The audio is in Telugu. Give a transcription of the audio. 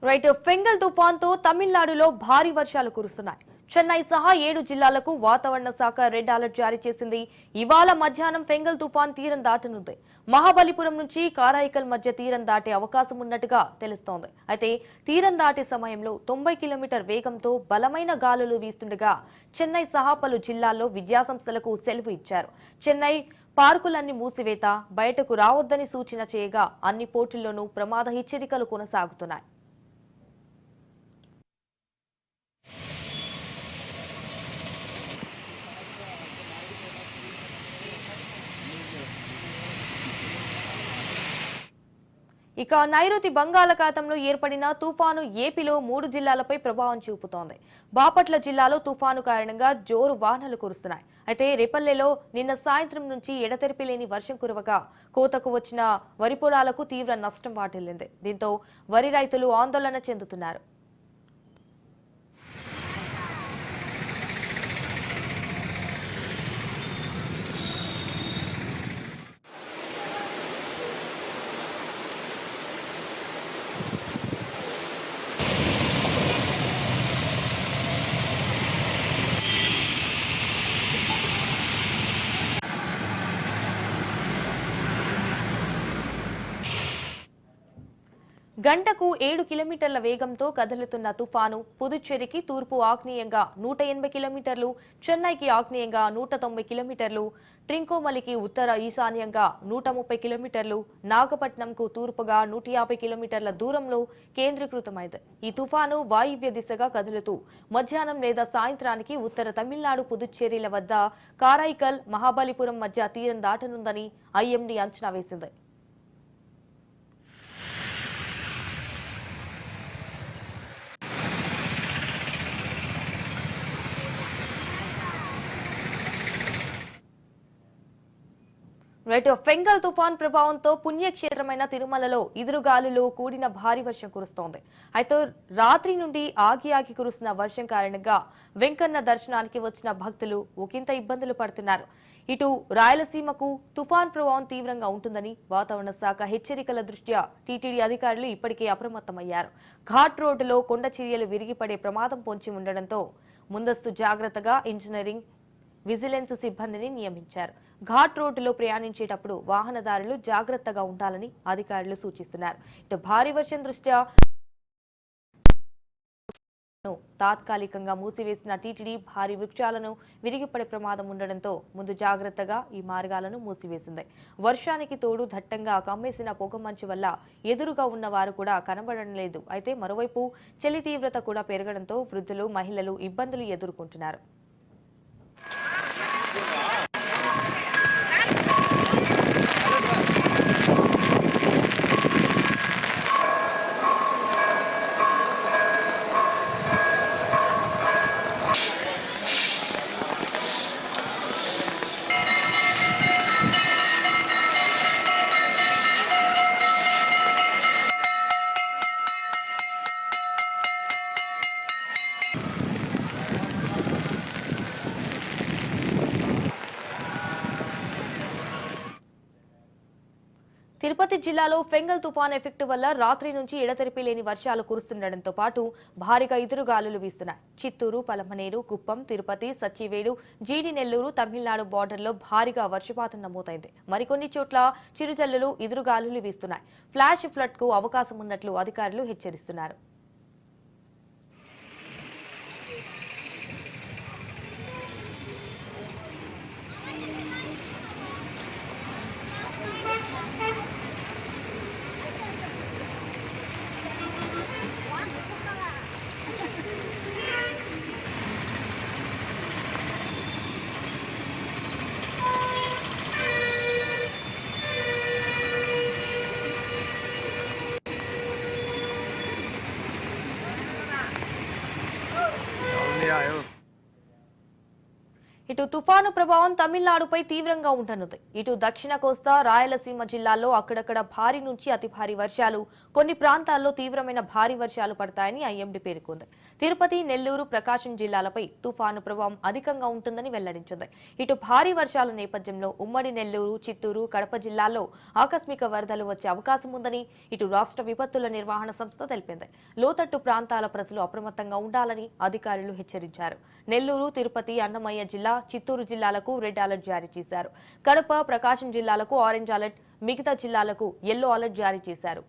రైట్ ఫెంగల్ తుఫాన్తో తమిళనాడులో భారీ వర్షాలు కురుస్తున్నాయి. చెన్నై సహా 7 జిల్లాలకు వాతావరణ శాఖ రెడ్ అలర్ట్ జారీ చేసింది. ఇవాళ మధ్యాహ్నం ఫెంగల్ తుఫాన్ తీరం దాటనుంది. మహాబలిపురం నుంచి కారాయికల్ మధ్య తీరం దాటే అవకాశం ఉన్నట్టుగా తెలుస్తోంది. అయితే తీరం దాటే సమయంలో 90 కిలోమీటర్ వేగంతో బలమైన గాలులు వీస్తుండగా చెన్నై సహా పలు జిల్లాల్లో విద్యాసంస్థలకు సెలవు ఇచ్చారు. చెన్నై పార్కులన్నీ మూసివేత, బయటకు రావద్దని సూచన చేయగా అన్ని పోర్టుల్లోనూ ప్రమాద హెచ్చరికలు కొనసాగుతున్నాయి. ఇక నైరుతి బంగాళాఖాతంలో ఏర్పడిన తుఫాను ఏపీలో 3 జిల్లాలపై ప్రభావం చూపుతోంది. బాపట్ల జిల్లాలో తుఫాను కారణంగా జోరు వానలు కురుస్తున్నాయి. అయితే రేపల్లెలో నిన్న సాయంత్రం నుంచి ఎడతెరిపి లేని వర్షం కురవగా కోతకు వచ్చిన వరి పొలాలకు తీవ్ర నష్టం వాటిల్లింది. దీంతో వరి రైతులు ఆందోళన చెందుతున్నారు. గంటకు 7 కిలోమీటర్ల వేగంతో కదులుతున్న తుఫాను పుదుచ్చేరికి తూర్పు ఆగ్నేయంగా 180 కిలోమీటర్లు, చెన్నైకి ఆగ్నేయంగా 190 కిలోమీటర్లు, ట్రింకోమలికి ఉత్తర ఈశాన్యంగా 130 కిలోమీటర్లు, నాగపట్నంకు తూర్పుగా 150 కిలోమీటర్ల దూరంలో కేంద్రీకృతమైంది. ఈ తుఫాను వాయువ్య దిశగా కదులుతూ మధ్యాహ్నం లేదా సాయంత్రానికి ఉత్తర తమిళనాడు పుదుచ్చేరిల వద్ద కారైకల్, మహాబలిపురం మధ్య తీరం దాటనుందని ఐఎండీ అంచనా వేసింది. ఫెంగల్ తుఫాన్ ప్రభావంతో పుణ్యక్షేత్రమైన తిరుమలలో ఎదురుగాలులు కూడిన భారీ వర్షం కురుస్తోంది. అయితే రాత్రి నుండి ఆగి కురుస్తున్న వర్షం కారణంగా వెంకన్న దర్శనానికి వచ్చిన భక్తులు ఒకంత ఇబ్బందులు పడుతున్నారు. ఇటు రాయలసీమకు తుఫాన్ ప్రభావం తీవ్రంగా ఉంటుందని వాతావరణ శాఖ హెచ్చరికల దృష్ట్యా టీటీడీ అధికారులు ఇప్పటికే అప్రమత్తమయ్యారు. ఘాట్ రోడ్డులో కొండ చర్యలు విరిగిపడే ప్రమాదం పొంచి ఉండడంతో ముందస్తు జాగ్రత్తగా ఇంజనీరింగ్, విజిలెన్స్ సిబ్బందిని నియమించారు. ఘాట్ రోడ్డులో ప్రయాణించేటప్పుడు వాహనదారులు జాగ్రత్తగా ఉండాలని అధికారులు సూచిస్తున్నారు. ఇటు భారీ వర్షం దృష్ట్యా తాత్కాలికంగా మూసివేసిన టీటీడీ భారీ వృక్షాలను విరిగిపడే ప్రమాదం ఉండడంతో ముందు జాగ్రత్తగా ఈ మార్గాలను మూసివేసింది. వర్షానికి తోడు దట్టంగా కమ్మేసిన పొగమంచు వల్ల ఎదురుగా ఉన్న వారు కూడా కనబడడం లేదు. అయితే మరోవైపు చలి తీవ్రత కూడా పెరగడంతో వృద్ధులు, మహిళలు ఇబ్బందులు ఎదుర్కొంటున్నారు. తిరుపతి జిల్లాలో ఫెంగల్ తుఫాన్ ఎఫెక్ట్ వల్ల రాత్రి నుంచి ఎడతెరిపి లేని వర్షాలు కురుస్తుండటంతో పాటు భారీగా ఎదురుగాలులు వీస్తున్నాయి. చిత్తూరు, పలమనేరు, కుప్పం, తిరుపతి, సచ్చివేడు, జీడి నెల్లూరు, తమిళనాడు బార్డర్లో భారీగా వర్షపాతం నమోదైంది. మరికొన్ని చోట్ల చిరుజల్లులు, ఎదురుగాలులు వీస్తున్నాయి. ఫ్లాష్ ఫ్లడ్ కు అవకాశం ఉన్నట్లు అధికారులు హెచ్చరిస్తున్నారు. ఇటు తుఫాను ప్రభావం తమిళనాడుపై తీవ్రంగా ఉండనుంది. ఇటు దక్షిణ కోస్తా, రాయలసీమ జిల్లాల్లో అక్కడక్కడ భారీ నుంచి అతి భారీ వర్షాలు, కొన్ని ప్రాంతాల్లో తీవ్రమైన భారీ వర్షాలు పడతాయని ఐఎండీ పేర్కొంది. తిరుపతి, నెల్లూరు, ప్రకాశం జిల్లాలపై తుఫాను ప్రభావం అధికంగా ఉంటుందని వెల్లడించింది. ఇటు భారీ వర్షాల నేపథ్యంలో ఉమ్మడి నెల్లూరు, చిత్తూరు, కడప జిల్లాల్లో ఆకస్మిక వరదలు వచ్చే అవకాశం ఉందని ఇటు రాష్ట్ర విపత్తుల నిర్వహణ సంస్థ తెలిపింది. లోతట్టు ప్రాంతాల ప్రజలు అప్రమత్తంగా ఉండాలని అధికారులు హెచ్చరించారు. నెల్లూరు, తిరుపతి, అన్నమయ్య జిల్లా, చిత్తూరు జిల్లాలకు రెడ్ అలర్ట్ జారీ చేశారు. కడప, ప్రకాశం జిల్లాలకు ఆరెంజ్ అలర్ట్, మిగతా జిల్లాలకు యెల్లో అలర్ట్ జారీ చేశారు.